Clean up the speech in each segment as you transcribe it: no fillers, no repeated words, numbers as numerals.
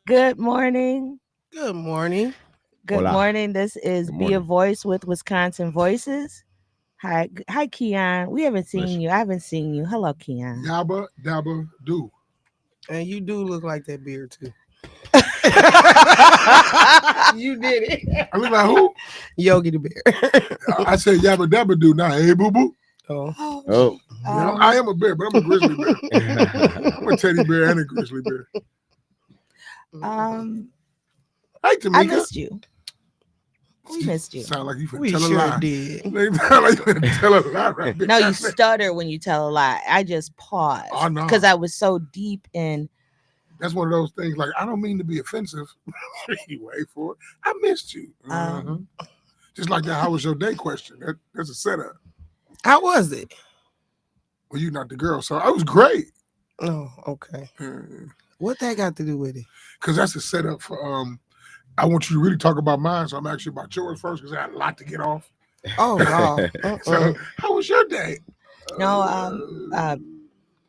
Good morning. Good morning. Good Hola. morning. This is Good Be a morning. Voice with Wisconsin Voices. Hi, Keon. We haven't seen Bless you. you. I haven't seen you. Hello, Keon. Yabba dabba do. And you do look like that beard too. You did it. I look like who? Yogi the Bear. I said yabba dabba do now. Hey boo boo. Oh. Oh. Yeah, I am a bear, but I'm a grizzly bear. I'm a teddy bear and a grizzly bear. Hey Tamika. I missed you. We missed you. Sound like you finna We tell a sure lie. did. They sound like you finna tell a lie right there. No, you stutter when you tell a lie. I just paused Oh, no. because I was so deep in. That's one of those things. Like I don't mean to be offensive. Anyway, for it. I missed you. Just like that. How was your day? Question. That's a setup. How was it? Well, you're not the girl, so I was great. Oh, okay. What that got to do with it? Because that's a setup for I want you to really talk about mine, so I'm actually about yours first because I had a lot to get off. Oh no. So how was your day? No,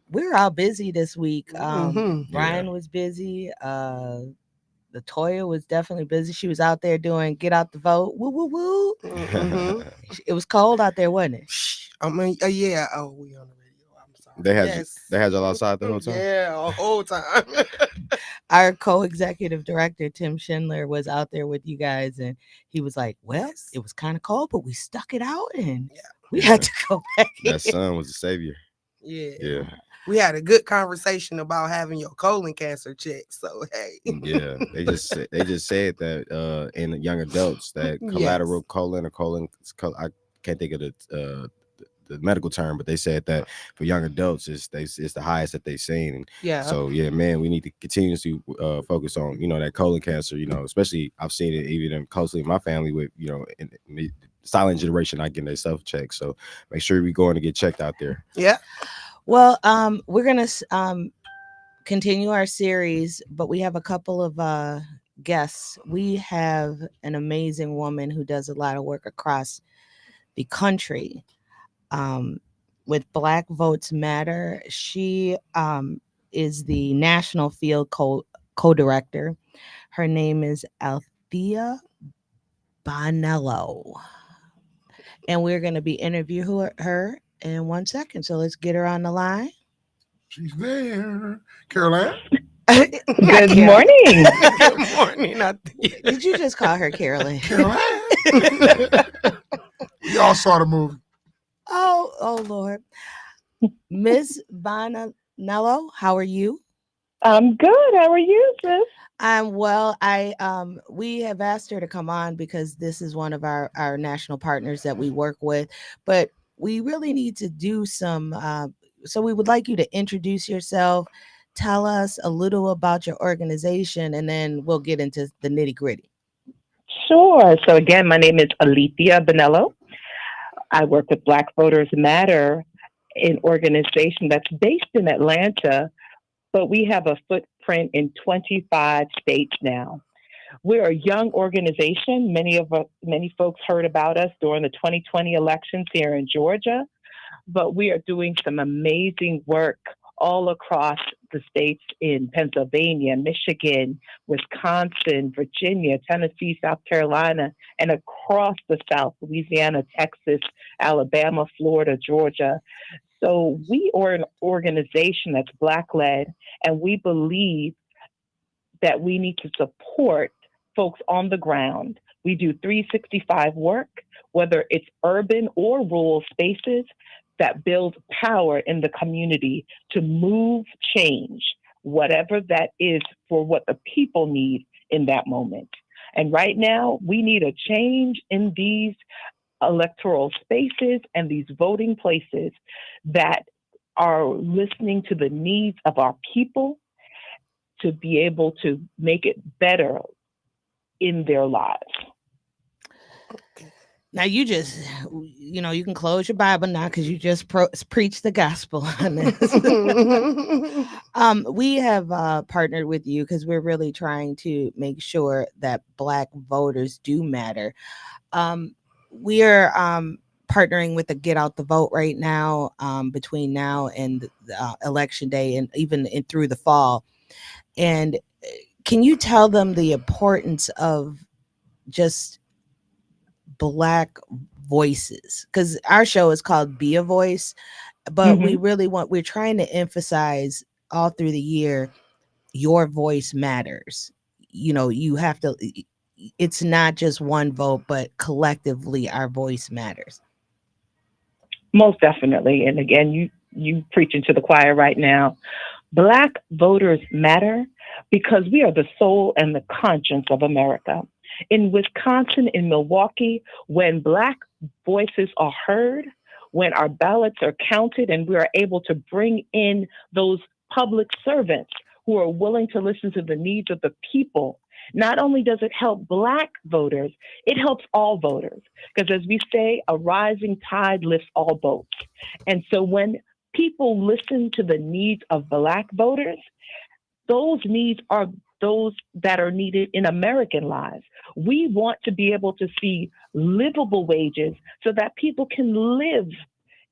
we were all busy this week. Ryan Yeah. was busy. Latoya was definitely busy. She was out there doing get out the vote. Woo woo woo. It was cold out there, wasn't it? I mean, yeah. Oh, we on the radio. I'm sorry. They had y'all outside the whole time? Yeah, the whole time. Our co-executive director Tim Schindler was out there with you guys, and he was like, "Well, it was kind of cold, but we stuck it out, and we had to go back." That son was the savior. Yeah. We had a good conversation about having your colon cancer checked. So hey. Yeah. They just said that in young adults that collateral colon or colon, I can't think of the medical term, but they said that for young adults it's the highest that they've seen. And so man, we need to continue to focus on that colon cancer, especially I've seen it even closely in my family with in the silent generation not getting their self checked. So make sure we go in and get checked out there. Well, we're gonna continue our series, but we have a couple of guests. We have an amazing woman who does a lot of work across the country with Black Votes Matter. She is the national field co-director. Her name is Althea Bonello, and we're going to be interviewing her in 1 second. So let's get her on the line. She's there. Caroline. Good morning. Good morning. Did you just call her Carolyn? Caroline. We all saw the movie. Oh Lord. Miss Bonello, how are you? I'm good. How are you, sis? I'm well. We have asked her to come on because this is one of our national partners that we work with, but we really need to do some so we would like you to introduce yourself, tell us a little about your organization, and then we'll get into the nitty-gritty. Sure. So again, my name is Alethea Bonello. I work with Black Voters Matter, an organization that's based in Atlanta, but we have a footprint in 25 states now. We're a young organization. Many folks heard about us during the 2020 elections here in Georgia, but we are doing some amazing work all across the states in Pennsylvania, Michigan, Wisconsin, Virginia, Tennessee, South Carolina, and across the South, Louisiana, Texas, Alabama, Florida, Georgia. So we are an organization that's Black-led, and we believe that we need to support folks on the ground. We do 365 work, whether it's urban or rural spaces that build power in the community to move change, whatever that is for what the people need in that moment. And right now, we need a change in these electoral spaces and these voting places that are listening to the needs of our people to be able to make it better in their lives. Now you just, you can close your Bible now because you just preached the gospel on this. We have partnered with you because we're really trying to make sure that Black voters do matter. We are partnering with the Get Out the Vote right now, between now and election day, and even through the fall. And can you tell them the importance of just Black voices? Because our show is called Be a Voice, but we're trying to emphasize all through the year, your voice matters. You have to, it's not just one vote, but collectively our voice matters. Most definitely. And again, you preaching to the choir right now. Black voters matter because we are the soul and the conscience of America. In Wisconsin, in Milwaukee, when Black voices are heard, when our ballots are counted and we are able to bring in those public servants who are willing to listen to the needs of the people, not only does it help Black voters, it helps all voters. Because as we say, a rising tide lifts all boats. And so when people listen to the needs of Black voters, those needs are those that are needed in American lives. We want to be able to see livable wages so that people can live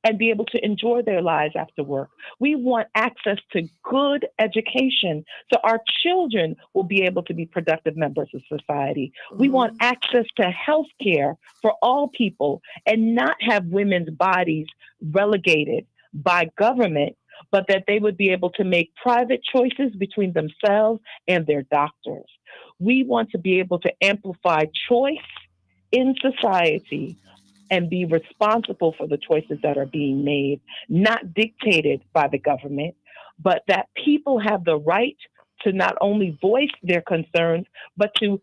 and be able to enjoy their lives after work. We want access to good education so our children will be able to be productive members of society. We want access to health care for all people and not have women's bodies relegated by government, but that they would be able to make private choices between themselves and their doctors. We want to be able to amplify choice in society and be responsible for the choices that are being made, not dictated by the government, but that people have the right to not only voice their concerns, but to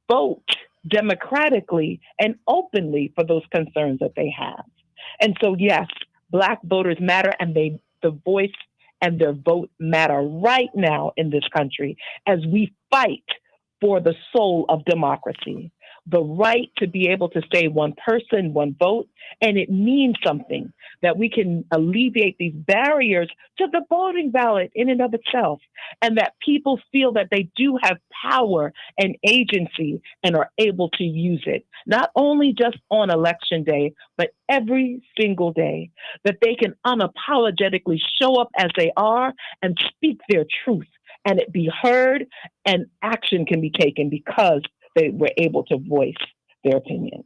vote democratically and openly for those concerns that they have. And so, yes, Black voters matter, and the voice and their vote matter right now in this country as we fight for the soul of democracy, the right to be able to say one person, one vote, and it means something, that we can alleviate these barriers to the voting ballot in and of itself, and that people feel that they do have power and agency and are able to use it, not only just on election day, but every single day, that they can unapologetically show up as they are and speak their truth, and it be heard, and action can be taken because they were able to voice their opinions.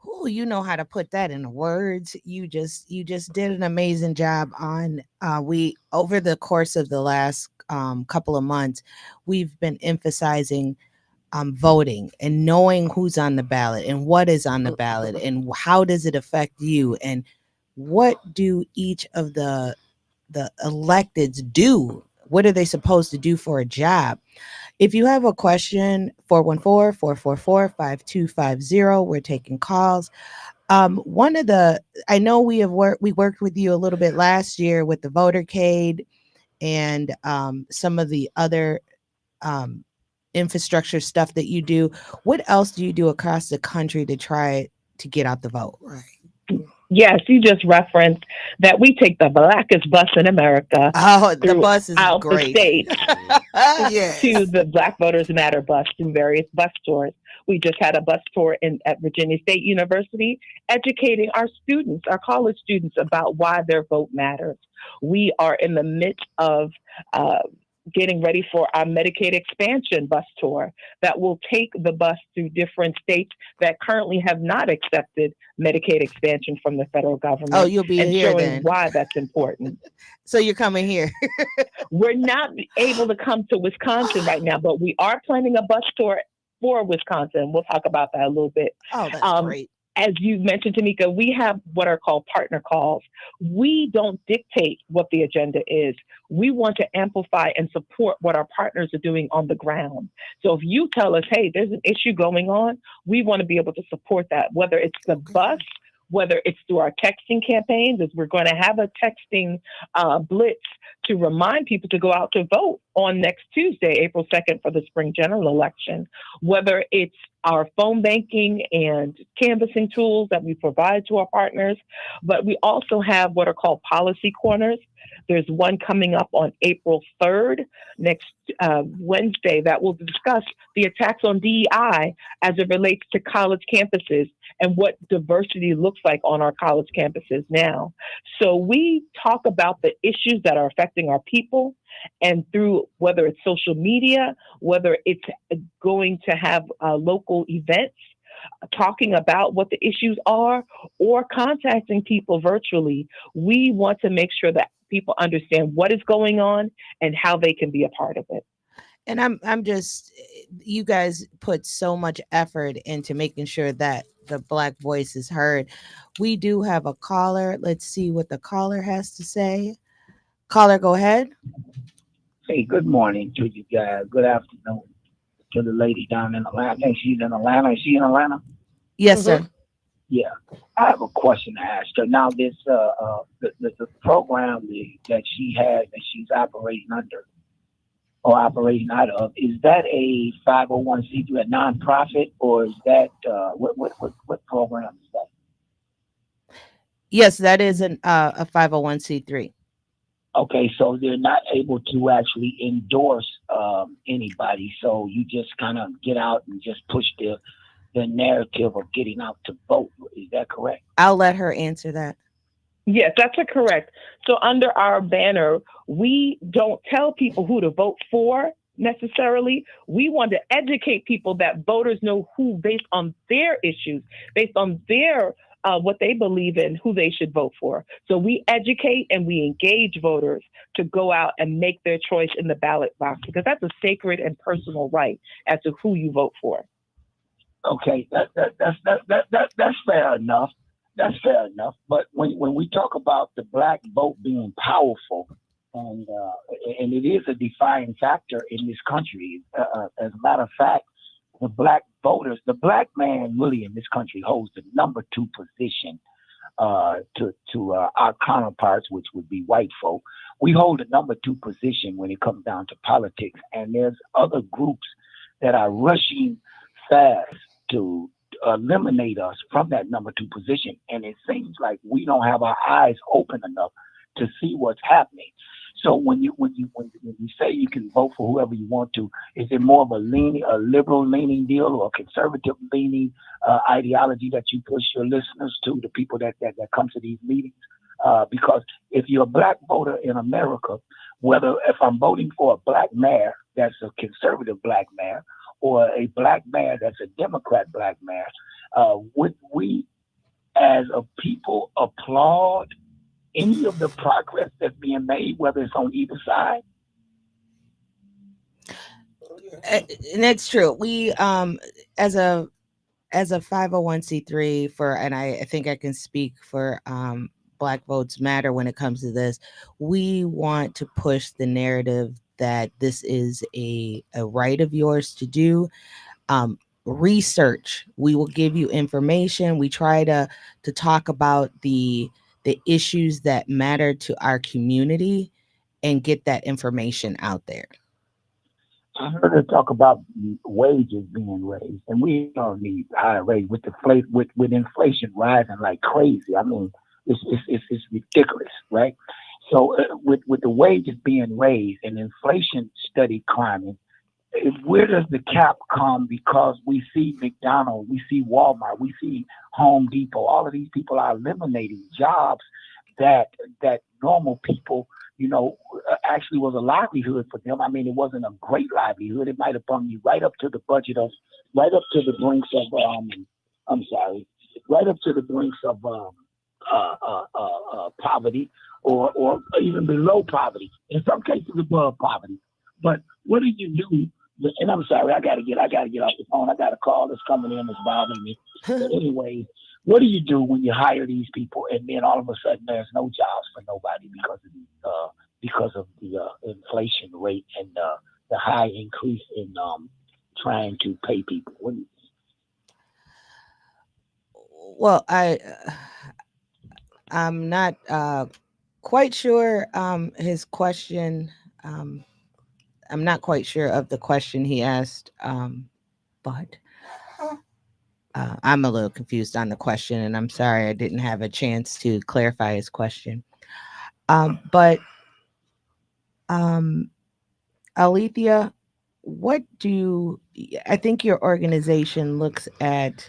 Oh, you know how to put that in words. You just did an amazing job on we over the course of the last couple of months, we've been emphasizing voting and knowing who's on the ballot and what is on the ballot and how does it affect you, and what do each of the electeds do? What are they supposed to do for a job? If you have a question, 414-444-5250. We're taking calls. One of the, I know we worked with you a little bit last year with the votercade and some of the other infrastructure stuff that you do. What else do you do across the country to try to get out the vote? Right. Yes, you just referenced that we take the blackest bus in America. Oh, the bus is throughout great. the state Yes. to the Black Voters Matter bus through various bus tours. We just had a bus tour at Virginia State University, educating our students, our college students, about why their vote matters. We are in the midst of getting ready for our Medicaid expansion bus tour that will take the bus through different states that currently have not accepted Medicaid expansion from the federal government. Oh, you'll be and here showing then. why that's important. So you're coming here. We're not able to come to Wisconsin right now, but we are planning a bus tour for Wisconsin. We'll talk about that a little bit. Oh, that's great. As you mentioned, Tamika, we have what are called partner calls. We don't dictate what the agenda is. We want to amplify and support what our partners are doing on the ground. So if you tell us, hey, there's an issue going on, we want to be able to support that, whether it's the bus, whether it's through our texting campaigns, as we're going to have a texting blitz to remind people to go out to vote on next Tuesday, April 2nd, for the spring general election, whether it's our phone banking and canvassing tools that we provide to our partners, but we also have what are called policy corners. There's one coming up on April 3rd, next Wednesday, that will discuss the attacks on DEI as it relates to college campuses and what diversity looks like on our college campuses now. So we talk about the issues that are affecting our people, and through whether it's social media, whether it's going to have local events, talking about what the issues are, or contacting people virtually, we want to make sure that people understand what is going on and how they can be a part of it. And I'm just, you guys put so much effort into making sure that the Black voice is heard. We do have a caller. Let's see what the caller has to say. Caller, go ahead. Hey, good morning to you guys. Good afternoon to the lady down in Atlanta. I think she's in Atlanta. Is she in Atlanta? Yes, sir. Yeah. I have a question to ask her. Now, this the program that she has that she's operating under or operating out of, is that a 501c3, a nonprofit, or is that what program is that? Yes, that is a 501c3. Okay, so they're not able to actually endorse anybody. So you just kind of get out and just push the narrative of getting out to vote. Is that correct? I'll let her answer that. Yes, that's correct. So under our banner, we don't tell people who to vote for necessarily. We want to educate people that voters know who, based on their issues, based on their what they believe in, who they should vote for. So we educate and we engage voters to go out and make their choice in the ballot box, because that's a sacred and personal right as to who you vote for. Okay, that's fair enough. That's fair enough. But when we talk about the Black vote being powerful, and it is a defining factor in this country, as a matter of fact, the Black voters, the Black man really in this country holds the number 2 position to our counterparts, which would be white folk. We hold the number 2 position when it comes down to politics, and there's other groups that are rushing fast to eliminate us from that number 2 position. And it seems like we don't have our eyes open enough to see what's happening. So when you say you can vote for whoever you want to, is it more of a liberal leaning deal, or a conservative leaning ideology that you push your listeners to, the people that come to these meetings? Because if you're a Black voter in America, whether if I'm voting for a Black mayor that's a conservative Black mayor, or a Black mayor that's a Democrat Black mayor, would we as a people applaud any of the progress that's being made, whether it's on either side? And that's true. We as a 501c3 for, and I think I can speak for Black Votes Matter when it comes to this, we want to push the narrative that this is a right of yours to do. Research. We will give you information. We try to talk about the issues that matter to our community and get that information out there. I heard her talk about wages being raised, and we don't need higher raise with inflation rising like crazy. I mean, it's ridiculous, right? So with the wages being raised and inflation steady climbing, where does the cap come? Because we see McDonald's, we see Walmart, we see Home Depot. All of these people are eliminating jobs that normal people, actually was a livelihood for them. I mean, it wasn't a great livelihood. It might have brought you right up to the budget of, right up to the brinks of, I'm sorry, right up to the brinks of poverty, or even below poverty. In some cases, above poverty. But what do you do? And I'm sorry, I gotta get off the phone. I got a call that's coming in that's bothering me. But anyway, what do you do when you hire these people and then all of a sudden there's no jobs for nobody because of the inflation rate and the high increase in trying to pay people? What do you Well, I'm not quite sure his question. I'm not quite sure of the question he asked, but I'm a little confused on the question, and I'm sorry I didn't have a chance to clarify his question. But Alethea, I think your organization looks at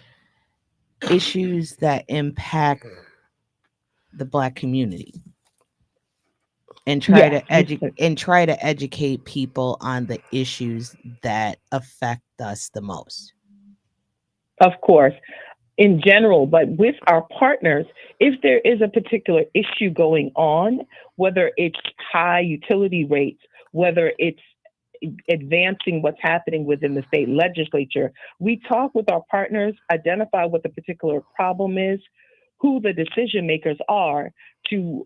issues that impact the Black community and try Yeah, to educate people on the issues that affect us the most. of course, in general, but with our partners, if there is a particular issue going on, whether it's high utility rates, whether it's advancing what's happening within the state legislature, we talk with our partners, identify what the particular problem is, who the decision makers are, to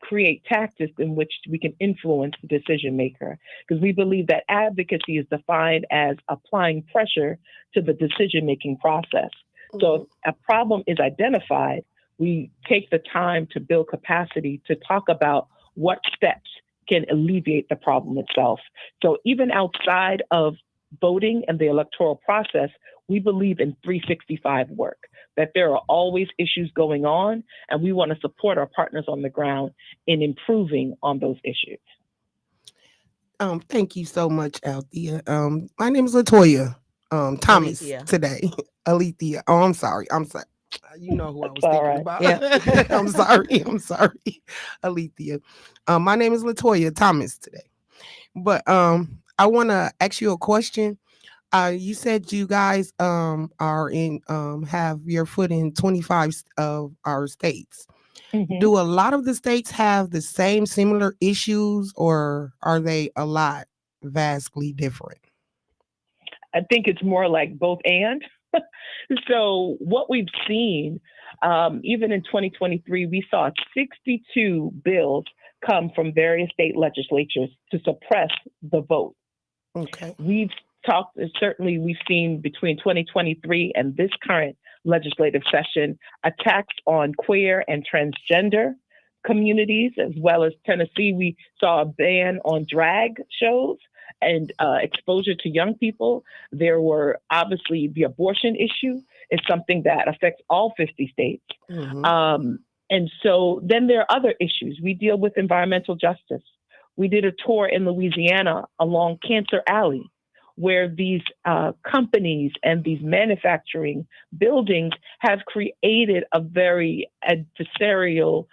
create tactics in which we can influence the decision maker. Because we believe that advocacy is defined as applying pressure to the decision making process. So if a problem is identified, we take the time to build capacity to talk about what steps can alleviate the problem itself. So even outside of voting and the electoral process, we believe in 365 work, that there are always issues going on, and we want to support our partners on the ground in improving on those issues. Thank you so much, Althea. My name is Latoya. Thomas Alethea. today. Alethea. Oh, I'm sorry. You know who I was That's all thinking right. about. Yeah. I'm sorry. Alethea. My name is Latoya Thomas today. But I want to ask you a question. You said you guys are in have your foot in 25 of our states. Mhm. Do a lot of the states have the same similar issues, or are they a lot vastly different? I think it's more like both and. So what we've seen, even in 2023, we saw 62 bills come from various state legislatures to suppress the vote. Okay. We've certainly we've seen between 2023 and this current legislative session attacks on queer and transgender communities, as well as Tennessee. We saw a ban on drag shows and exposure to young people. There were obviously the abortion issue is something that affects all 50 states. And so then there are other issues. We deal with environmental justice. We did a tour in Louisiana along Cancer Alley, where these companies and these manufacturing buildings have created a very adversarial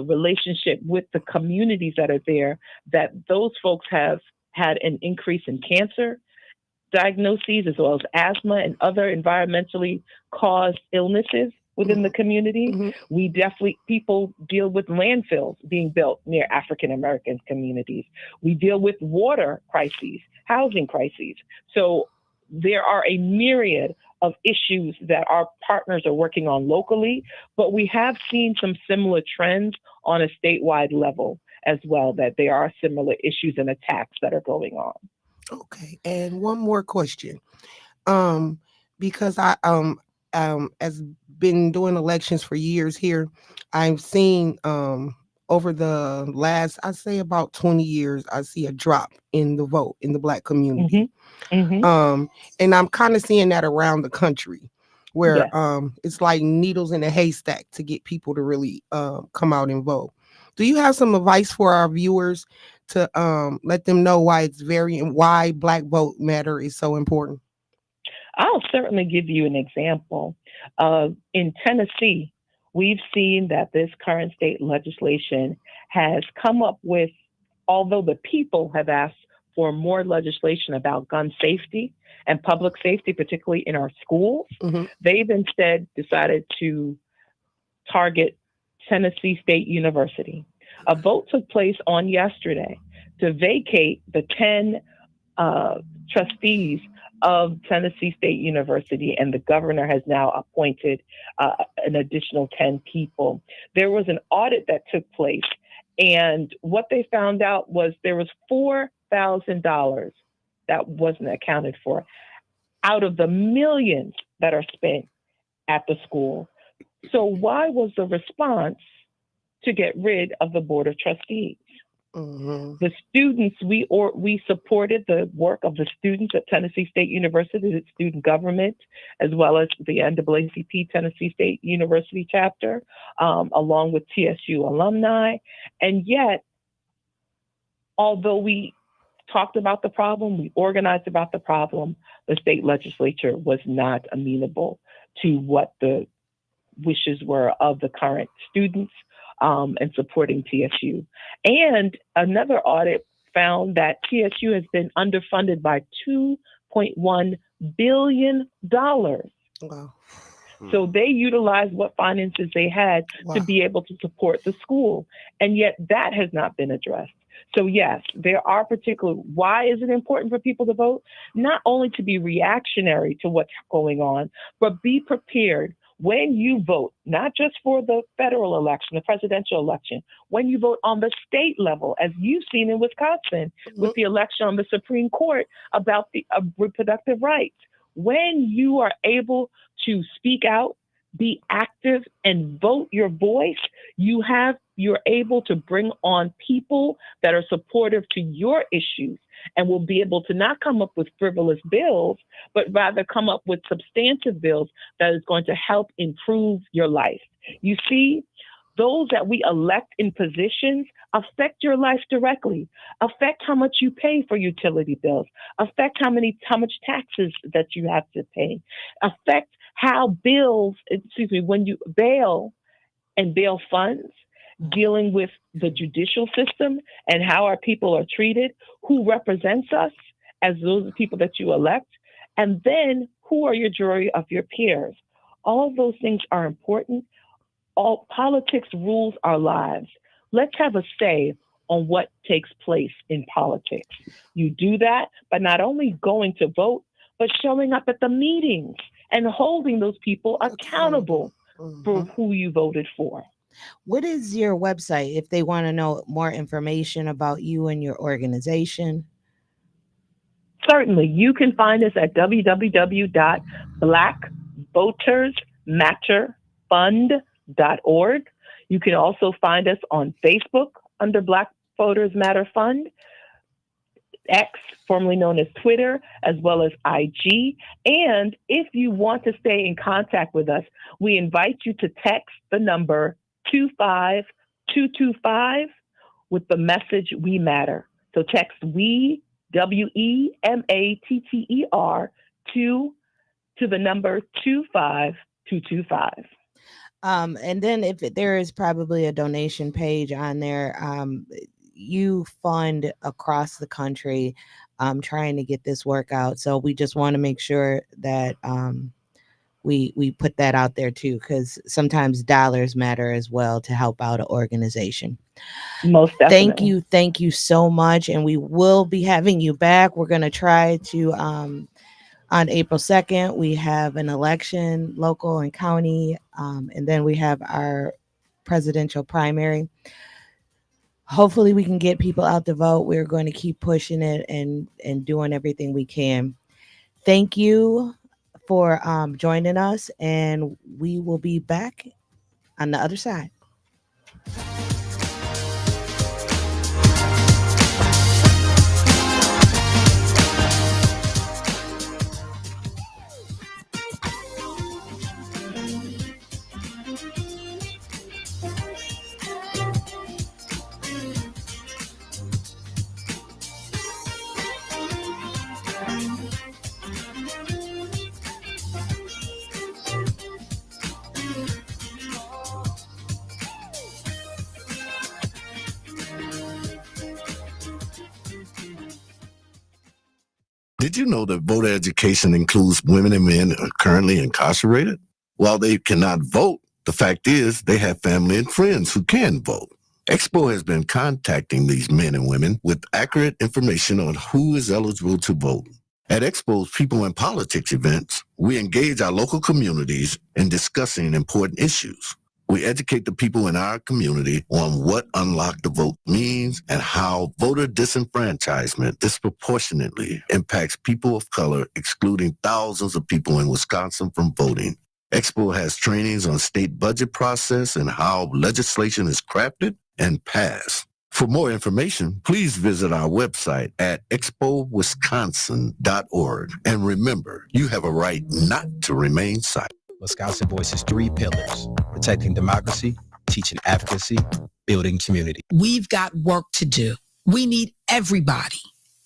relationship with the communities that are there, that those folks have had an increase in cancer diagnoses, as well as asthma and other environmentally caused illnesses within the community. People deal with landfills being built near African American communities. We deal with water crises, housing crises. So there are a myriad of issues that our partners are working on locally, but we have seen some similar trends on a statewide level as well, that there are similar issues and attacks that are going on. Okay. And one more question. Because I as been doing elections for years here, I've seen over the last, I say about 20 years, I see a drop in the vote in the Black community. And I'm kind of seeing that around the country, where it's like needles in a haystack to get people to really come out and vote. Do you have some advice for our viewers to let them know why why Black vote matter is so important? I'll certainly give you an example. In Tennessee, we've seen that this current state legislation has come up with although the people have asked for more legislation about gun safety and public safety, particularly in our schools, Mhm. they've instead decided to target Tennessee State University. A vote took place on yesterday to vacate the 10 trustees of Tennessee State University, and the governor has now appointed an additional 10 people. There was an audit that took place, and what they found out was there was $4,000 that wasn't accounted for out of the millions that are spent at the school. So why was the response to get rid of the board of trustees? Mhm. The students, we supported the work of the students at Tennessee State University, the student government, as well as the NAACP Tennessee State University chapter, along with TSU alumni. And yet, although we talked about the problem, we organized about the problem, the state legislature was not amenable to what the wishes were of the current students and supporting TSU. And another audit found that TSU has been underfunded by $2.1 billion. Wow. So they utilized what finances they had to Wow. be able to support the school. And yet that has not been addressed. So yes, there are particular, why is it important for people to vote? Not only to be reactionary to what's going on, but be prepared when you vote, not just for the federal election, the presidential election, when you vote on the state level, as you've seen in Wisconsin with the election on the Supreme Court about the reproductive rights. When you are able to speak out, be active, and vote your voice, you're able to bring on people that are supportive to your issues and will be able to not come up with frivolous bills, but rather come up with substantive bills that is going to help improve your life. You see, those that we elect in positions affect your life directly, affect how much you pay for utility bills, affect how much taxes that you have to pay, affect how when you bail and bail funds, dealing with the judicial system and how our people are treated, who represents us as those people that you elect, and then who are your jury of your peers. All of those things are important. All politics rules our lives. Let's have a say on what takes place in politics. You do that by not only going to vote, but showing up at the meetings and holding those people accountable for who you voted for. What is your website if they want to know more information about you and your organization? Certainly, you can find us at www.blackvotersmatterfund.org. You can also find us on Facebook under Black Voters Matter Fund, X, formerly known as Twitter, as well as IG. And if you want to stay in contact with us, we invite you to text the number 25225 with the message "We Matter." So text "We," WEMATTER, to the number 25225. And then if there is probably a donation page on there, you fund across the country trying to get this work out. So we just want to make sure that we put that out there too, because sometimes dollars matter as well to help out an organization. Most definitely. Thank you so much. And we will be having you back. We're going to try to, on April 2nd, we have an election, local and county, and then we have our presidential primary. Hopefully we can get people out to vote. We're going to keep pushing it and doing everything we can. Thank you for joining us, and we will be back on the other side. Did you know that voter education includes women and men who are currently incarcerated? While they cannot vote, the fact is they have family and friends who can vote. Expo has been contacting these men and women with accurate information on who is eligible to vote. At Expo's People in Politics events, we engage our local communities in discussing important issues. We educate the people in our community on what unlock the vote means and how voter disenfranchisement disproportionately impacts people of color, excluding thousands of people in Wisconsin from voting. Expo has trainings on state budget process and how legislation is crafted and passed. For more information, please visit our website at expowisconsin.org. And remember, you have a right not to remain silent. Wisconsin Voice's 3 pillars: protecting democracy, teaching advocacy, building community. We've got work to do. We need everybody,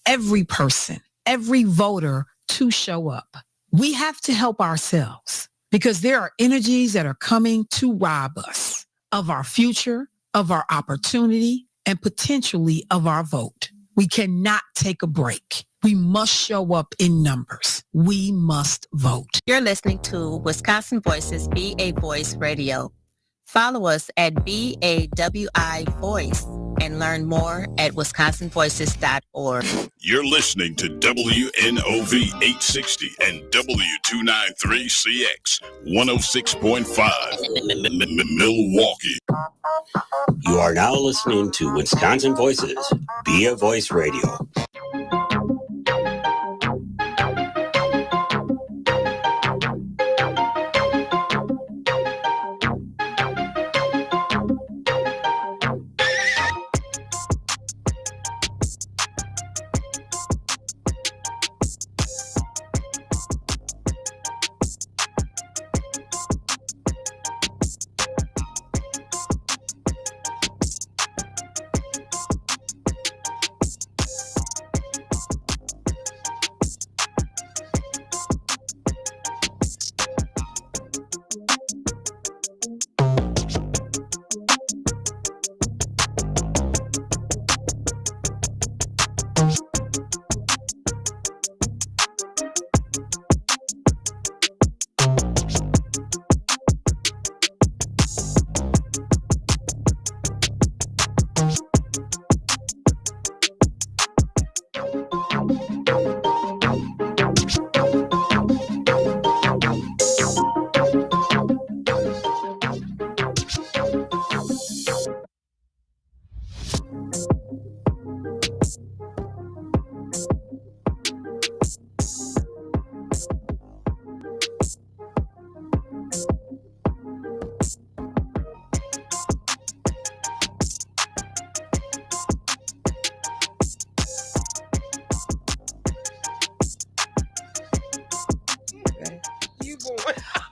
every person, every voter to show up. We have to help ourselves because there are energies that are coming to rob us of our future, of our opportunity, and potentially of our vote. We cannot take a break. We must show up in numbers. We must vote. You're listening to Wisconsin Voices Be a Voice Radio. Follow us at BAWI Voice and learn more at wisconsinvoices.org. You're listening to WNOV 860 and W293CX 106.5 Milwaukee. You are now listening to Wisconsin Voices Be a Voice Radio.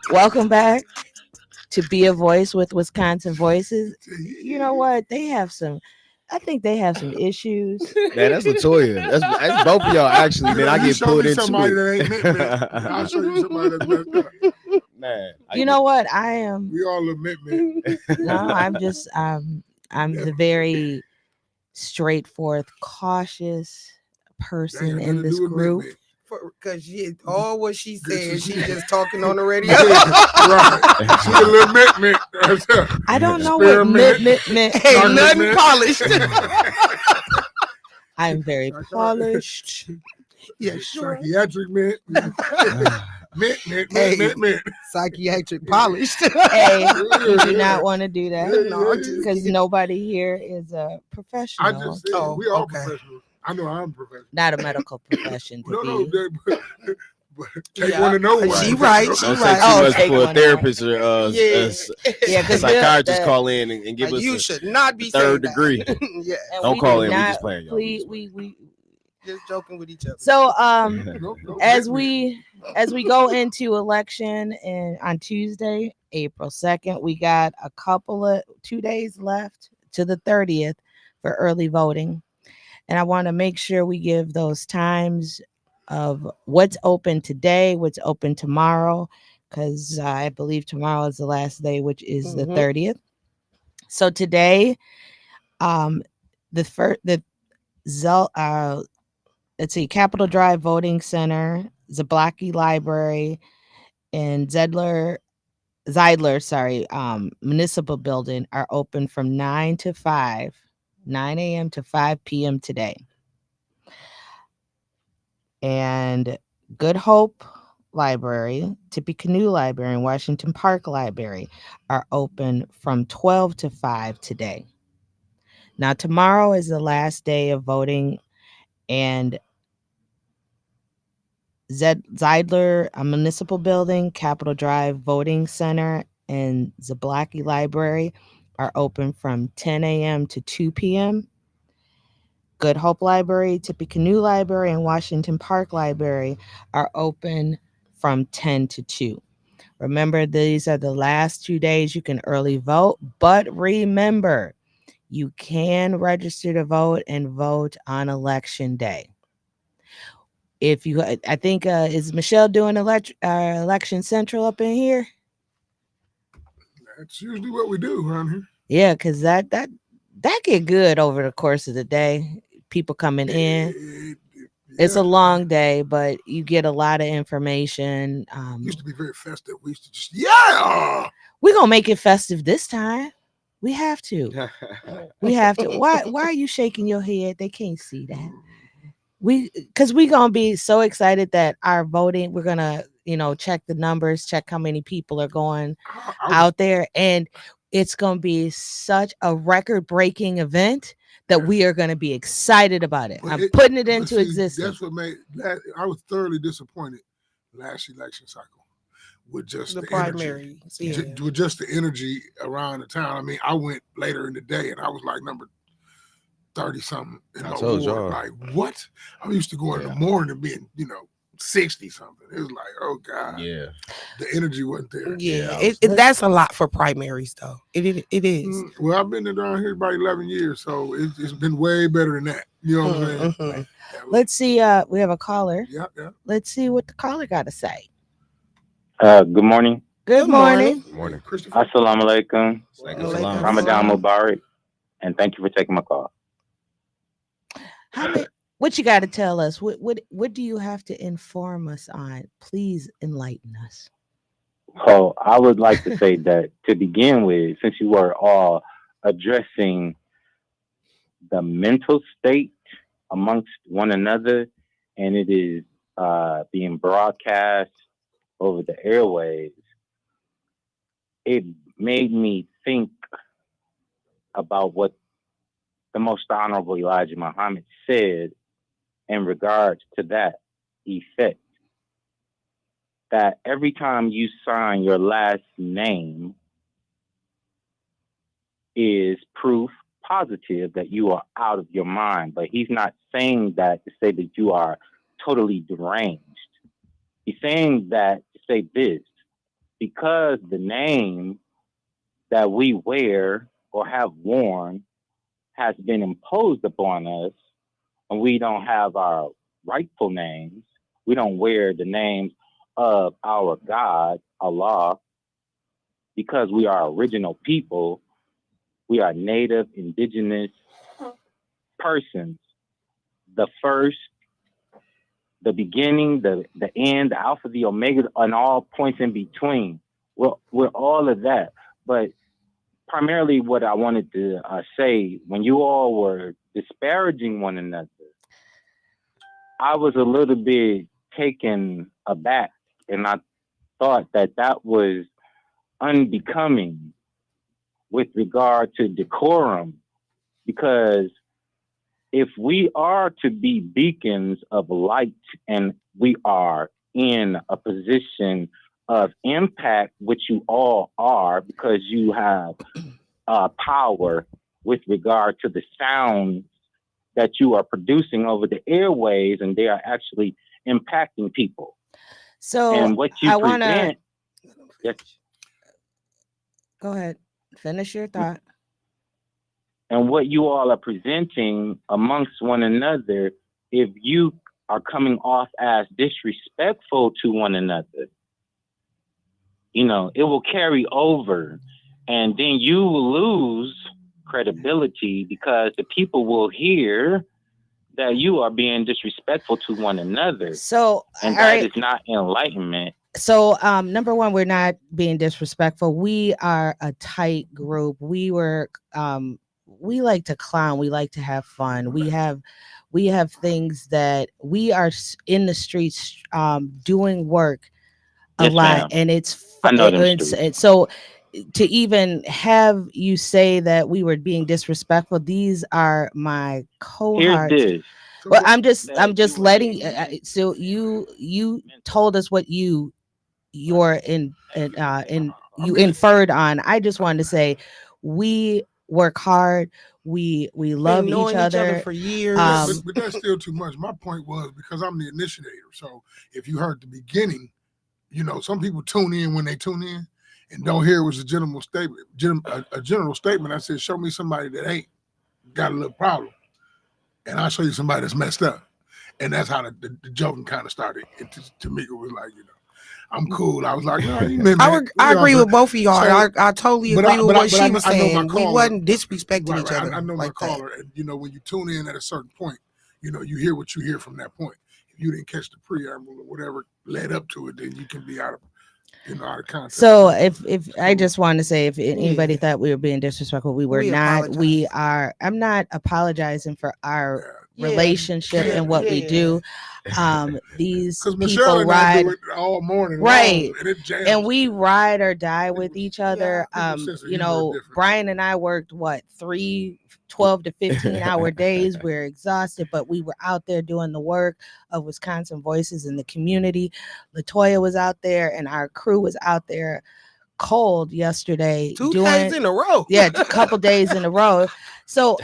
Welcome back to Be a Voice with Wisconsin Voices. You know what? I think they have some issues. Man, that's Latoya. That's both of y'all actually. Man, I get pulled into somebody it. that ain't meant. I'll show you somebody that's messed up. Man, You know what? I am. We all admit, man. No, I'm just. I'm the very straightforward, cautious person in this group. Because all what she said, she just talking on the radio. Right. She a little mint. I don't know what mint. Ain't nothing polished. I'm very polished. Yeah, sure. Psychiatric mint. Mint. Psychiatric polished. Hey, you do not want to do that No, because nobody here is a professional. I just said we all professionals. I know I'm professional. Not a medical profession. No, but take one to know one. She right. Take for a therapist or yeah, because psychiatrist call in and give us. You should not be third degree. Yeah, don't call in. We just playing. We just joking with each other. So as we go into election and on Tuesday, April 2nd, we got 2 days left to the 30th for early voting. And I want to make sure we give those times of what's open today, what's open tomorrow, because I believe tomorrow is the last day, which is the 30th. So today, let's see, Capitol Drive Voting Center, Zablocki Library, and Zeidler, Municipal Building are open from 9 a.m. to 5 p.m. today. And Good Hope Library, Tippecanoe Library, and Washington Park Library are open from 12 to 5 today. Now, tomorrow is the last day of voting, and Zeidler Municipal Building, Capitol Drive Voting Center, and Zablocki Library are open from 10 a.m. to 2 p.m. Good Hope Library, Tippecanoe Library, and Washington Park Library are open from 10 to 2. Remember, these are the last 2 days you can early vote, but remember, you can register to vote and vote on election day. If you, I think, is Michelle doing Election Central up in here? That's usually what we do around here. Yeah, because that get good over the course of the day. People coming in. It's a long day, but you get a lot of information. It used to be very festive. We used to just, yeah. We're going to make it festive this time. We have to. We have to. Why are you shaking your head? They can't see that. Because we're going to be so excited that our voting, we're going to, check the numbers, check how many people are going out there. And it's going to be such a record-breaking event that we are going to be excited about it. I'm putting it into existence. That's what made that. I was thoroughly disappointed last election cycle with just the primary, energy, with just the energy around the town. I mean, I went later in the day and I was like number 30 something in my ward. Like, what? I'm used to going in the morning and being, 60 something. It was like, oh God. Yeah. The energy wasn't there. Yeah. That's a lot for primaries though. It is. Well, I've been around here about 11 years, so it's been way better than that. You know what I'm saying? Let's see. We have a caller. Yeah. Let's see what the caller got to say. Good morning. Good morning. Good morning. Assalamu alaikum. Ramadan Mubarak. And thank you for taking my call. What you got to tell us? What do you have to inform us on? Please enlighten us. Oh, I would like to say that to begin with, since you were all addressing the mental state amongst one another, and it is being broadcast over the airwaves, it made me think about what the Most Honorable Elijah Muhammad said in regards to that effect. That every time you sign your last name is proof positive that you are out of your mind. But he's not saying that to say that you are totally deranged. He's saying that to say this, because the name that we wear or have worn has been imposed upon us, and we don't have our rightful names, we don't wear the names of our God, Allah, because we are original people, we are native, indigenous persons. The first, the beginning, the end, the alpha, the omega, and all points in between. We're all of that. But primarily what I wanted to say, when you all were disparaging one another, I was a little bit taken aback, and I thought that was unbecoming with regard to decorum, because if we are to be beacons of light and we are in a position of impact, which you all are, because you have power with regard to the sound that you are producing over the airways, and they are actually impacting people. So and what you present, go ahead, finish your thought. And what you all are presenting amongst one another, if you are coming off as disrespectful to one another, it will carry over, and then you will lose credibility, because the people will hear that you are being disrespectful to one another. So, and all that right. is not enlightenment. So, number one, we're not being disrespectful. We are a tight group. We like to clown. We like to have fun. We have things that we are in the streets, doing work a Yes, lot, ma'am. and it's I know them it's streets. so to even have you say that we were being disrespectful. These are my Here's cohorts. this. Well, I'm just you letting. So you told us what you're in you inferred on. I just wanted to say we work hard. We love Been knowing each other for years. But that's still too much. My point was because I'm the initiator. So if you heard the beginning, you know, some people tune in when they tune in and don't hear it was a general statement. A general statement. I said, show me somebody that ain't got a little problem, and I'll show you somebody that's messed up. And that's how the joking kind of started. And Tamika was like, you know, I'm cool. I was like, no, you meant that. I agree with both of y'all. So, I totally agree with what she was saying. I know my caller, we wasn't disrespecting each other. I know like my caller, and you know, when you tune in at a certain point, you know, you hear what you hear from that point. If you didn't catch the preamble or whatever led up to it, then you can be out of context. So if I just want to say, if anybody thought we were being disrespectful, we were not. apologize. We are. I'm not apologizing for our relationship and what we do. These because people Michelle and I ride do it all morning, right, long, and it jams. and we ride or die with each other. people's sense of You humor know, is different. Brian and I worked 12 to 15 hour days. We're exhausted, but we were out there doing the work of Wisconsin Voices in the community. Latoya was out there, and our crew was out there cold yesterday. 2 days in a row. Yeah, a couple days in a row. So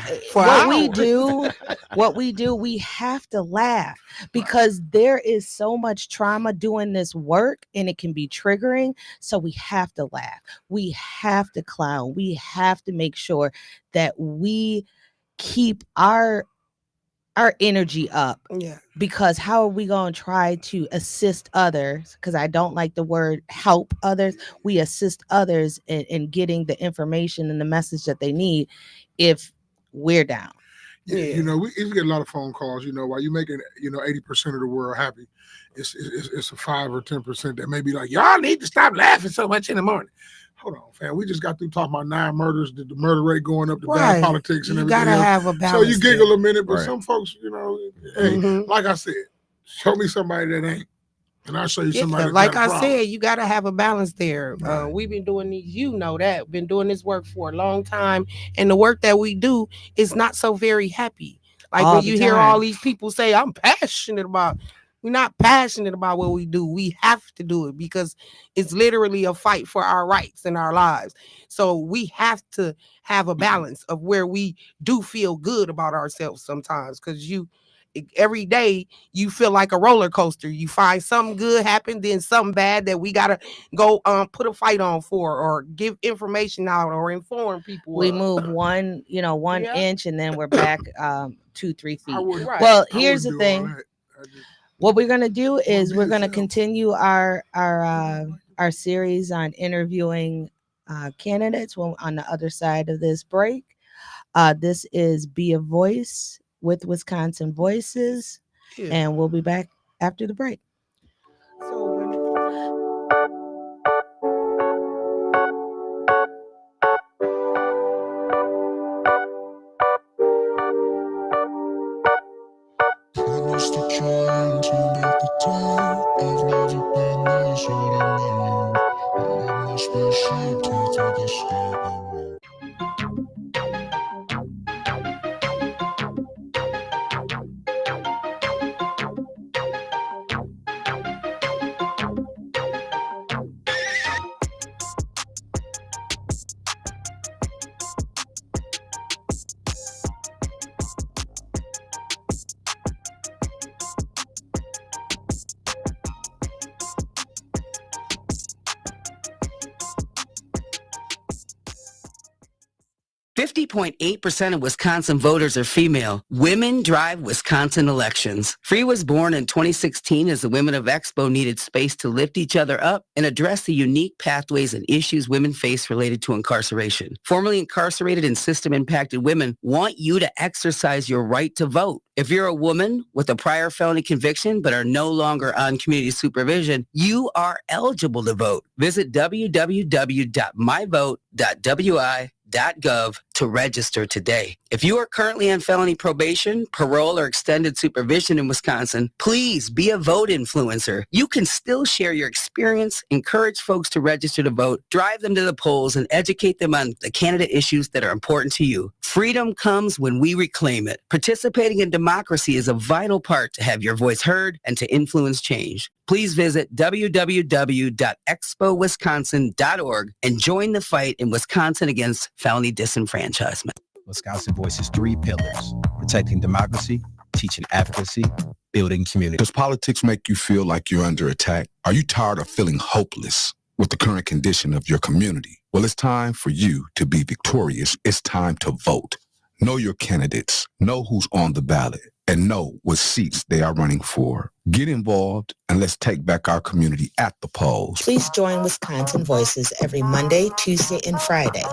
what we do, we have to laugh because there is so much trauma doing this work and it can be triggering. So we have to laugh. We have to clown. We have to make sure that we keep our energy up. Yeah. Because how are we going to try to assist others? Because I don't like the word help others. We assist others in getting the information and the message that they need if we're down. Yeah, you know, we get a lot of phone calls. You know, while you're making 80% of the world happy, it's a 5 or 10% that may be like, y'all need to stop laughing so much in the morning. Hold on, fam. We just got through talking about 9 murders, the murder rate going up, the bad politics and everything. You gotta have a balance. So you giggle a minute, but Right. some folks, you know, hey, like I said, show me somebody that ain't, and I'll show you somebody. That like got a I problem. said, you got to have a balance there. We've been doing these, been doing this work for a long time, and the work that we do is not so very happy. Like All when the you hear time. all these people say, "I'm passionate about." We're not passionate about what we do. We have to do it because it's literally a fight for our rights and our lives. So we have to have a balance of where we do feel good about ourselves sometimes, because every day you feel like a roller coaster. You find something good happen, then something bad that we gotta go put a fight on for, or give information out, or inform people. We move one inch and then we're back 2-3 feet. Right. Well, I here's the wouldn't do all thing. that. What we're gonna do is be we're gonna yourself. continue our series on interviewing candidates on the other side of this break. This is Be a Voice with Wisconsin Voices, and we'll be back after the break. 50.8% of Wisconsin voters are female. Women drive Wisconsin elections. Free was born in 2016 as the women of Expo needed space to lift each other up and address the unique pathways and issues women face related to incarceration. Formerly incarcerated and system-impacted women want you to exercise your right to vote. If you're a woman with a prior felony conviction but are no longer on community supervision, you are eligible to vote. Visit www.myvote.wi.gov to register today. If you are currently on felony probation, parole, or extended supervision in Wisconsin, please be a vote influencer. You can still share your experience, encourage folks to register to vote, drive them to the polls, and educate them on the candidate issues that are important to you. Freedom comes when we reclaim it. Participating in democracy is a vital part to have your voice heard and to influence change. Please visit www.expowisconsin.org and join the fight in Wisconsin against felony disenfranchisement. Wisconsin Voices 3 pillars: protecting democracy, teaching advocacy, building community. Does politics make you feel like you're under attack? Are you tired of feeling hopeless with the current condition of your community? Well, it's time for you to be victorious. It's time to vote. Know your candidates, know who's on the ballot, and know what seats they are running for. Get involved and let's take back our community at the polls. Please join Wisconsin Voices every Monday, Tuesday, and Friday.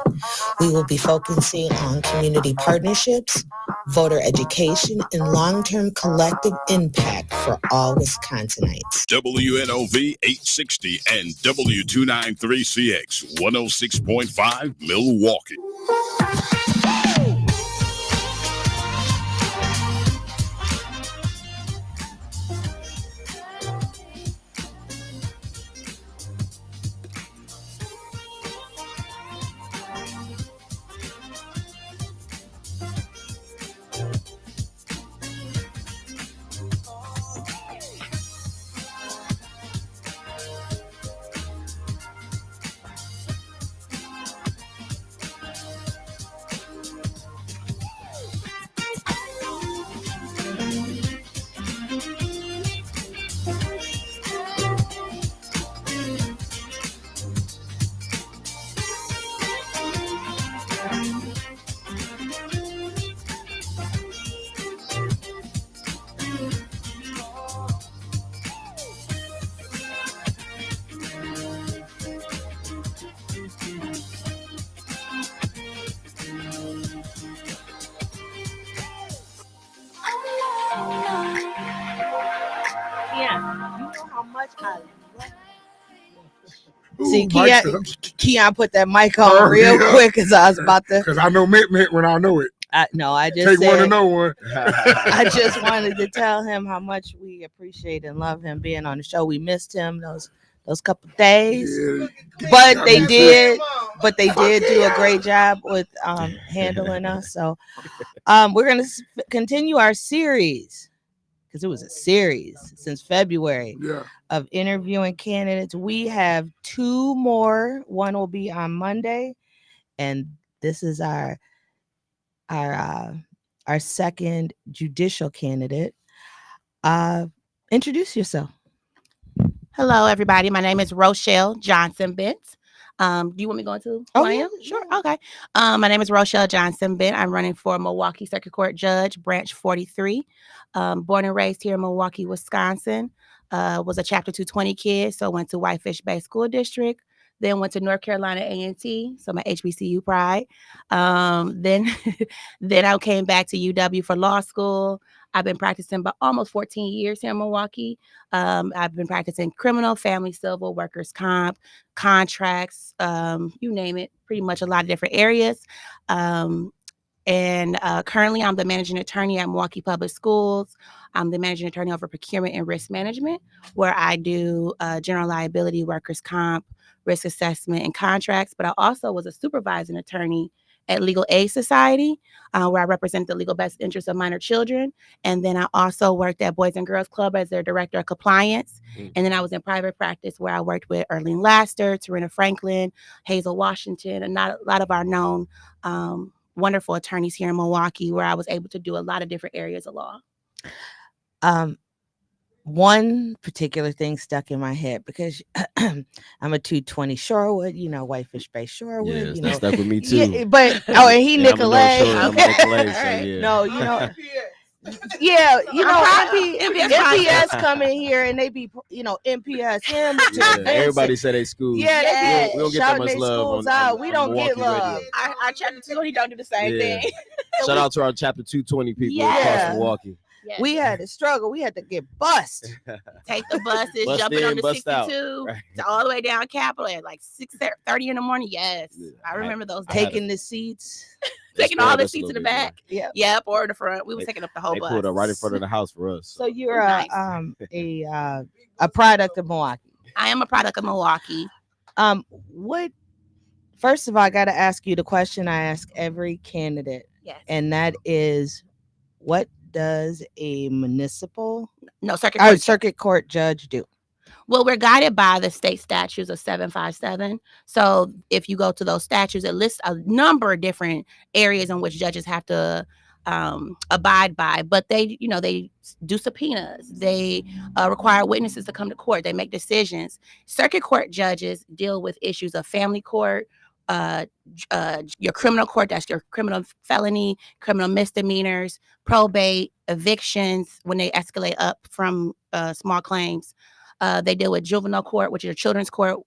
We will be focusing on community partnerships, voter education, and long-term collective impact for all Wisconsinites. WNOV 860 and W293CX 106.5 Milwaukee. See, Keon put that mic on real quick because I was about to. Because I know Mint when I know it. I just take said, one to know one. I just wanted to tell him how much we appreciate and love him being on the show. We missed him those couple days, but they did do a great job with handling us. So we're gonna continue our series, because it was a series since February of interviewing candidates. We have 2 more. One will be on Monday, and this is our second judicial candidate. Introduce yourself. Hello, everybody. My name is Rochelle Johnson Bent. Do you want me going to? Oh, yeah. Sure. Okay. My name is Rochelle Johnson Bent. I'm running for Milwaukee Circuit Court Judge, Branch 43. Born and raised here in Milwaukee, Wisconsin. Was a Chapter 220 kid, so went to Whitefish Bay School District. Then went to North Carolina A&T, so my HBCU pride. Then I came back to UW for law school. I've been practicing about almost 14 years here in Milwaukee. I've been practicing criminal, family, civil, workers' comp, contracts, you name it, pretty much a lot of different areas. And currently, I'm the managing attorney at Milwaukee Public Schools. I'm the managing attorney over procurement and risk management, where I do general liability, workers' comp, risk assessment, and contracts. But I also was a supervising attorney at Legal Aid Society, where I represent the legal best interests of minor children. And then I also worked at Boys and Girls Club as their director of compliance. And then I was in private practice, where I worked with Erlene Laster, Tarina Franklin, Hazel Washington, and not a lot of our known wonderful attorneys here in Milwaukee, where I was able to do a lot of different areas of law. one particular thing stuck in my head because I'm a 220 Shorewood, Whitefish Bay Shorewood, Yeah, that stuck with me too. Yeah, but and he Yeah, I'm a North Nicolay. Shore, I'm a Nicolay, so Right. yeah. No, yeah, MPS MPS come in here and they be, MPS him to Yeah, the everybody say they schools. Yeah, they we don't get that shouting much their love schools on out. We don't get Milwaukee love. radio. Our chapter 220 don't do the same Yeah. thing. Shout out to our chapter 220 people across Yeah. Milwaukee. Yes. We had to struggle. We had to get bust. Take the buses, Bust jumping on in, the bust 62 out. Right. to all the way down Capitol at like 6:30 in the morning. Yes, I remember those days. Taking the seats. Taking all the seats in the back. Yeah. Yep, or in the front. We was taking up the whole They bus. pulled up right in front of the house for us. So you're Nice. a product of Milwaukee. I am a product of Milwaukee. First of all, I got to ask you the question I ask every candidate. Yes. And that is, what does a circuit court judge do? Well, we're guided by the state statutes of 757. So if you go to those statutes, it lists a number of different areas in which judges have to abide by. But they do subpoenas. They require witnesses to come to court. They make decisions. Circuit court judges deal with issues of family court, your criminal court, that's your criminal felony, criminal misdemeanors, probate, evictions when they escalate up from small claims. They deal with juvenile court, which is a children's court,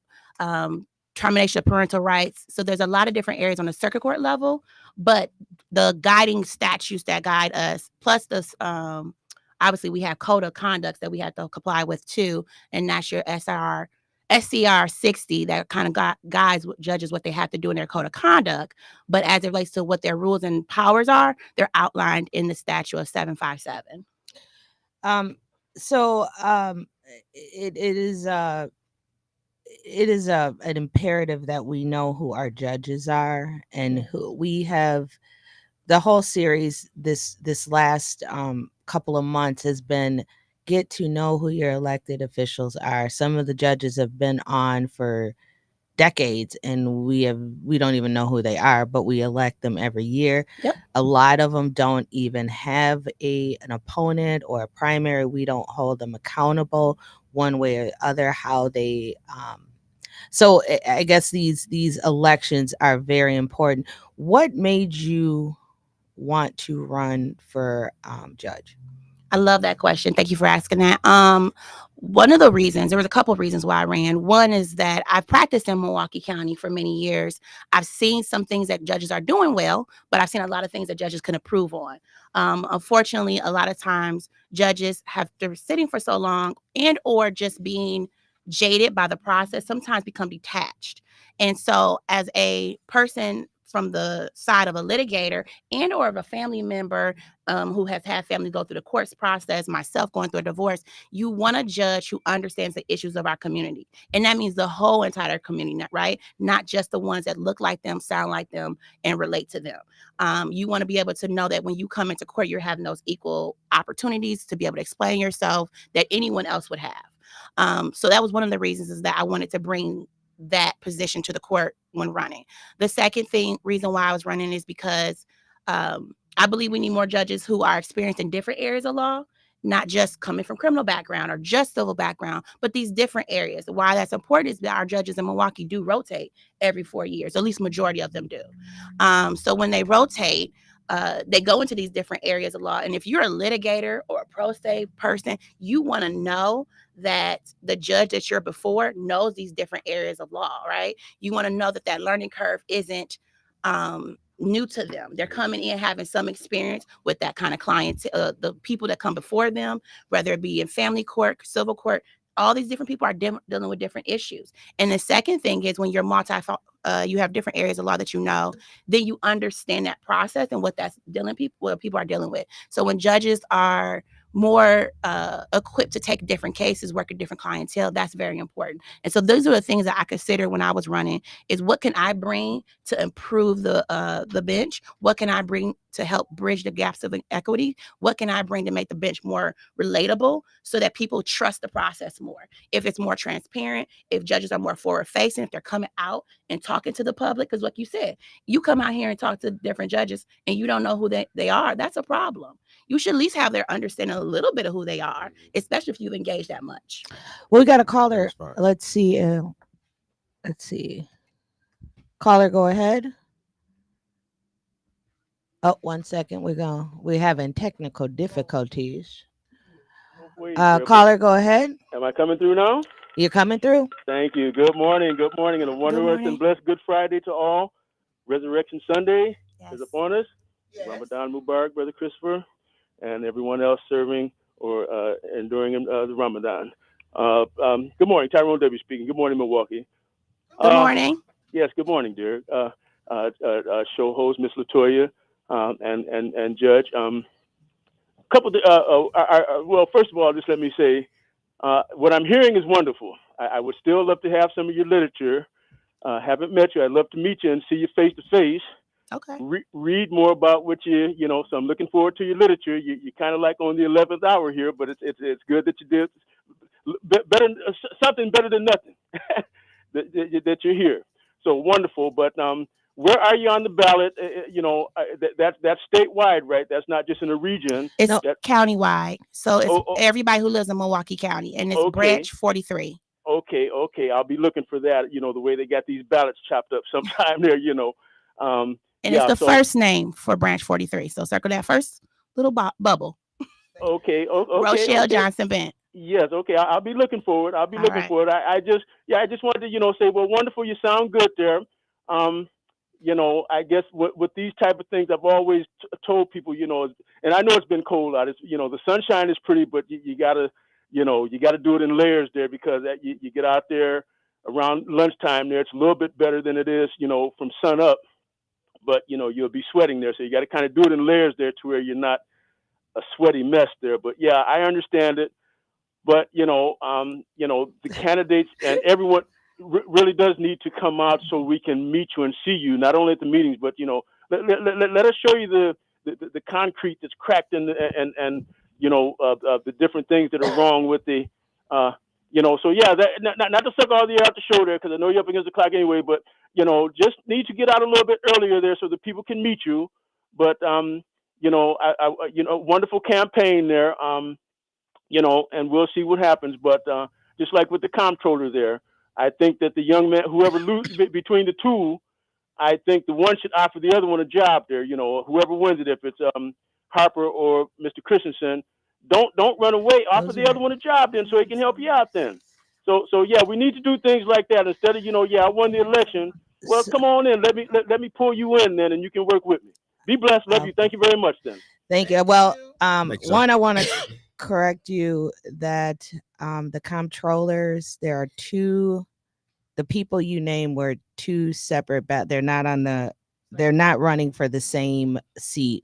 termination of parental rights. So there's a lot of different areas on the circuit court level, but the guiding statutes that guide us, plus this, obviously we have code of conducts that we have to comply with too, and that's your SCR 60 that kind of guides judges what they have to do in their code of conduct. But as it relates to what their rules and powers are, they're outlined in the statute of 757. It is an imperative that we know who our judges are, and who we have. The whole series this last couple of months has been get to know who your elected officials are. Some of the judges have been on for decades and we don't even know who they are, but we elect them every year. Yep. A lot of them don't even have an opponent or a primary. We don't hold them accountable one way or the other, how they so I guess these elections are very important. What made you want to run for judge? I love that question. Thank you for asking that. One of the reasons, there was a couple of reasons why I ran. One is that I've practiced in Milwaukee County for many years. I've seen some things that judges are doing well, but I've seen a lot of things that judges can improve on. Unfortunately, a lot of times judges, after sitting for so long and or just being jaded by the process, sometimes become detached. And so as a person from the side of a litigator and or of a family member who has had family go through the courts process, myself going through a divorce, you want a judge who understands the issues of our community. And that means the whole entire community, right? Not just the ones that look like them, sound like them, and relate to them. You want to be able to know that when you come into court, you're having those equal opportunities to be able to explain yourself that anyone else would have. So that was one of the reasons, is that I wanted to bring that position to the court when running. The second reason why I was running is because I believe we need more judges who are experienced in different areas of law, not just coming from criminal background or just civil background, but these different areas. Why that's important is that our judges in Milwaukee do rotate every 4 years, at least majority of them do. So when they rotate, they go into these different areas of law. And if you're a litigator or a pro se person, you want to know that the judge that you're before knows these different areas of law, right? You want to know that learning curve isn't new to them. They're coming in having some experience with that kind of client, the people that come before them, whether it be in family court, civil court. All these different people are dealing with different issues. And the second thing is when you're you have different areas of law that you know, then you understand that process and what people are dealing with. So when judges are more equipped to take different cases, work with different clientele, that's very important. And so those are the things that I consider when I was running, is what can I bring to improve the bench? What can I bring to help bridge the gaps of equity? What can I bring to make the bench more relatable so that people trust the process more? If it's more transparent, if judges are more forward facing, if they're coming out and talking to the public, because like you said, you come out here and talk to different judges and you don't know who they are, that's a problem. You should at least have their understanding a little bit of who they are, especially if you've engaged that much. Well, we got a caller. Let's see. Caller, go ahead. Oh, 1 second. We're having technical difficulties. Caller, go ahead. Am I coming through now? You're coming through. Thank you. Good morning, and a wonderful and blessed Good Friday to all. Resurrection Sunday is upon us. Yes. Ramadan Mubarak, Brother Christopher, and everyone else serving or enduring the Ramadan. Good morning, Tyrone W. speaking. Good morning, Milwaukee. Good morning. Yes, good morning, dear. Show host Miss Latoya and Judge. Well, first of all, just let me say, what I'm hearing is wonderful. I would still love to have some of your literature. Haven't met you. I'd love to meet you and see you face to face. Okay. Read more about what so I'm looking forward to your literature. You're kind of like on the 11th hour here, but it's good that you did better, something better than nothing that you're here. So wonderful. But where are you on the ballot? That's statewide, right? That's not just in a region. It's countywide. So it's everybody who lives in Milwaukee County, and it's branch 43. Okay. I'll be looking for that. The way they got these ballots chopped up sometime there. And it's the first name for branch 43. So circle that first little bubble. Okay. Rochelle Johnson Bent. Yes. Okay. I'll be looking forward. I just wanted to, say, well, wonderful. You sound good there. I guess with these type of things, I've always told people, and I know it's been cold out. It's, the sunshine is pretty, but you gotta do it in layers there, because you get out there around lunchtime there. It's a little bit better than it is, from sun up, but you'll be sweating there. So you got to kind of do it in layers there to where you're not a sweaty mess there. But yeah, I understand it. But the candidates and everyone really does need to come out so we can meet you and see you, not only at the meetings, but let us show you the concrete that's cracked and the different things that are wrong with the so yeah, not to suck all the air out the show there, because I know you're up against the clock anyway, but just need to get out a little bit earlier there so that people can meet you. But wonderful campaign there. And we'll see what happens. But just like with the comptroller there, I think that the young man, whoever loses between the two, I think the one should offer the other one a job there. Whoever wins it, if it's Harper or Mr. Christensen, don't run away. Offer the other one a job then, so he can help you out then. So yeah, we need to do things like that instead of I won the election. Well, come on in. Let me pull you in then, and you can work with me. Be blessed. Love you. Thank you very much then. Thank you. Well, one, I want to correct you that the comptrollers, there are two. The people you name were two separate. They're not running for the same seat.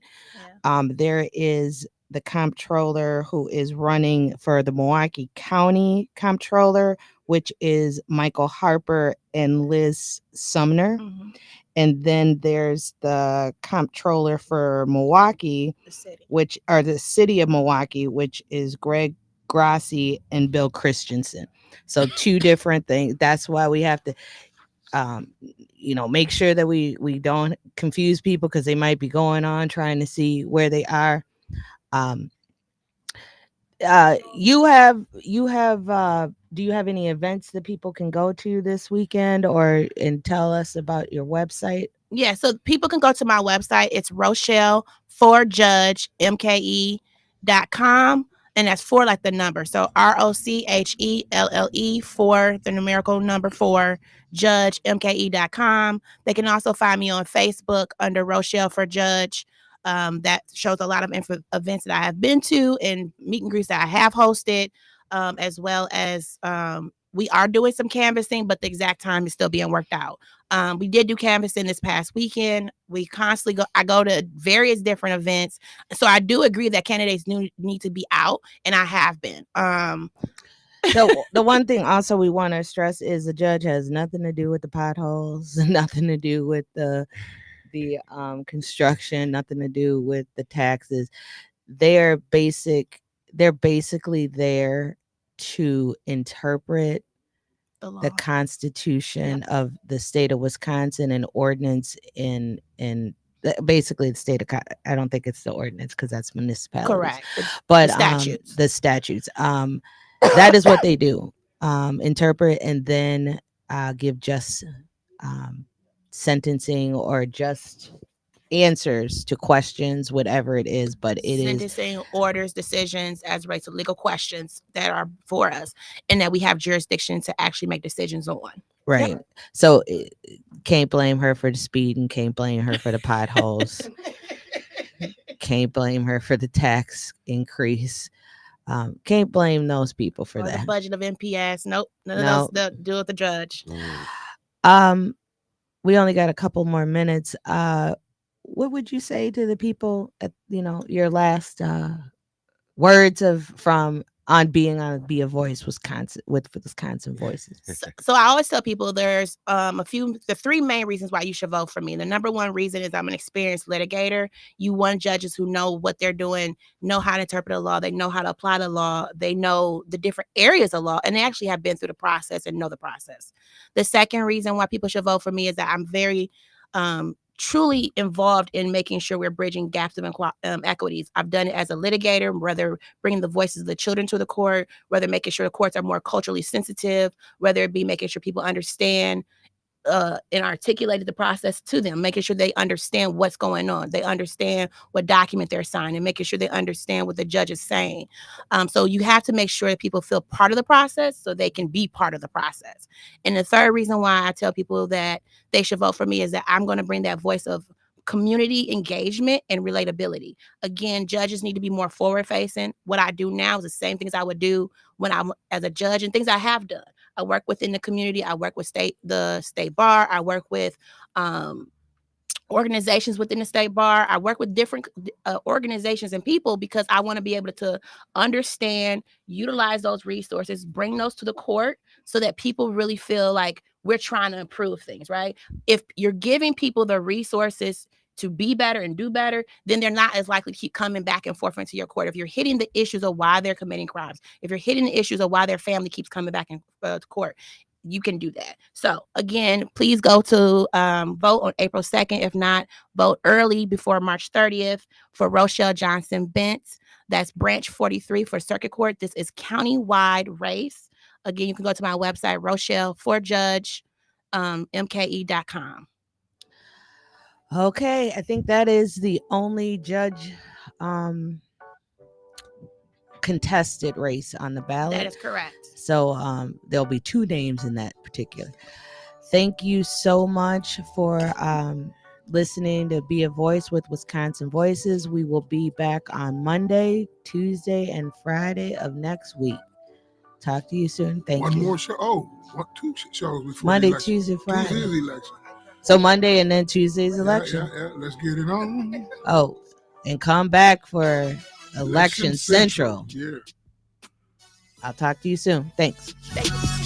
Yeah. There is the comptroller who is running for the Milwaukee County comptroller, which is Michael Harper and Liz Sumner. Mm-hmm. And then there's the comptroller for Milwaukee, the city of Milwaukee, which is Greg Grassi and Bill Christensen. So two different things. That's why we have to, make sure that we don't confuse people, because they might be going on trying to see where they are. Do you have any events that people can go to this weekend and tell us about your website? Yeah, so people can go to my website. It's RochelleForJudgeMKE.com. And that's for like the number. So ROCHELLE for the numerical number 4 JudgeMKE.com. They can also find me on Facebook under Rochelle for Judge. That shows a lot of events that I have been to and meet and greets that I have hosted, as well as we are doing some canvassing, but the exact time is still being worked out. We did do canvassing this past weekend. We constantly I go to various different events. So I do agree that candidates need to be out, and I have been. So the one thing also we want to stress is the judge has nothing to do with the potholes, nothing to do with the the construction, nothing to do with the taxes. They're basically there to interpret the Constitution of the state of Wisconsin and ordinance in basically the state of I don't think it's the ordinance because that's municipalities. Correct. But the statutes. The statutes. That is what they do. Interpret and then give just sentencing or just answers to questions, whatever it is. But it is sentencing orders, decisions as relates to legal questions that are for us, and that we have jurisdiction to actually make decisions on. Right. Yep. So can't blame her for the speed and can't blame her for the potholes. Can't blame her for the tax increase. Can't blame those people for that. The budget of MPS. Nope. None of those deal with the judge. We only got a couple more minutes. What would you say to the people at your last words from on being on Be a Voice Wisconsin with Wisconsin Voices? So I always tell people there's the three main reasons why you should vote for me. The number one reason is I'm an experienced litigator. You want judges who know what they're doing, know how to interpret the law, they know how to apply the law, they know the different areas of law, and they actually have been through the process and know the process. The second reason why people should vote for me is that I'm very truly involved in making sure we're bridging gaps of equities. I've done it as a litigator, whether bringing the voices of the children to the court, whether making sure the courts are more culturally sensitive, whether it be making sure people understand and articulated the process to them, making sure they understand what's going on. They understand what document they're signing, making sure they understand what the judge is saying. So you have to make sure that people feel part of the process so they can be part of the process. And the third reason why I tell people that they should vote for me is that I'm going to bring that voice of community engagement and relatability. Again, judges need to be more forward facing. What I do now is the same things I would do when I'm as a judge and things I have done. I work within the community. I work with the state bar. I work with organizations within the state bar. I work with different organizations and people because I want to be able to understand, utilize those resources, bring those to the court so that people really feel like we're trying to improve things, right? If you're giving people the resources to be better and do better, then they're not as likely to keep coming back and forth into your court. If you're hitting the issues of why they're committing crimes, if you're hitting the issues of why their family keeps coming back to court, you can do that. So again, please go to vote on April 2nd. If not, vote early before March 30th for Rochelle Johnson Bentz. That's branch 43 for circuit court. This is county-wide race. Again, you can go to my website, Rochelle for Judge, mke.com. Okay, I think that is the only judge contested race on the ballot. That is correct. So there'll be two names in that particular. Thank you so much for listening to Be a Voice with Wisconsin Voices. We will be back on Monday, Tuesday, and Friday of next week. Talk to you soon. Thank you. One more show. Two shows before Monday, Tuesday, Friday. Tuesday's election. So Monday and then Tuesday's election. Yeah. Let's get it on. Oh, and come back for Election Central. Yeah. I'll talk to you soon. Thanks. Thank you.